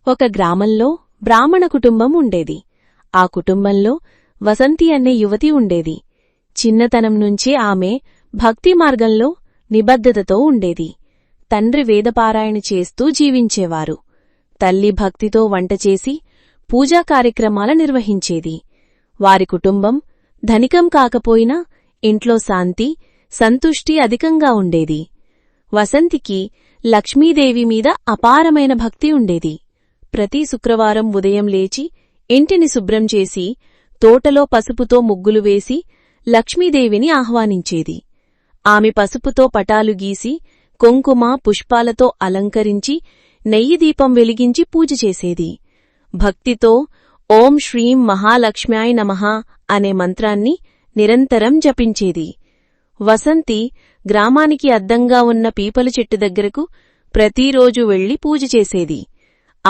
ఒక గ్రామంలో బ్రాహ్మణ కుటుంబం ఉండేది. ఆ కుటుంబంలో వసంతి అనే యువతి ఉండేది. చిన్నతనం నుంచే ఆమె భక్తి మార్గంలో నిబద్ధతతో ఉండేది. తండ్రి వేదపారాయణ చేస్తూ జీవించేవారు. తల్లి భక్తితో వంటచేసి పూజా కార్యక్రమాల నిర్వహించేది. వారి కుటుంబం ధనికం కాకపోయినా ఇంట్లో శాంతి, సంతుష్టి అధికంగా ఉండేది. వసంతికి లక్ష్మీదేవి మీద అపారమైన భక్తి ఉండేది. ప్రతి శుక్రవారం ఉదయం లేచి ఇంటిని శుభ్రం చేసి తోటలో పసుపుతో ముగ్గులు వేసి లక్ష్మీదేవిని ఆహ్వానించేది. ఆమె పసుపుతో పటాలు గీసి కుంకుమ పుష్పాలతో అలంకరించి నెయ్యి దీపం వెలిగించి పూజ చేసేది. భక్తితో ఓం శ్రీం మహాలక్ష్మ్యాయ నమః అనే మంత్రాన్ని నిరంతరం జపించేది. వసంతి గ్రామానికి అద్దంగా ఉన్న పీపల చెట్టు దగ్గరకు ప్రతిరోజూ వెళ్లి పూజ చేసేది.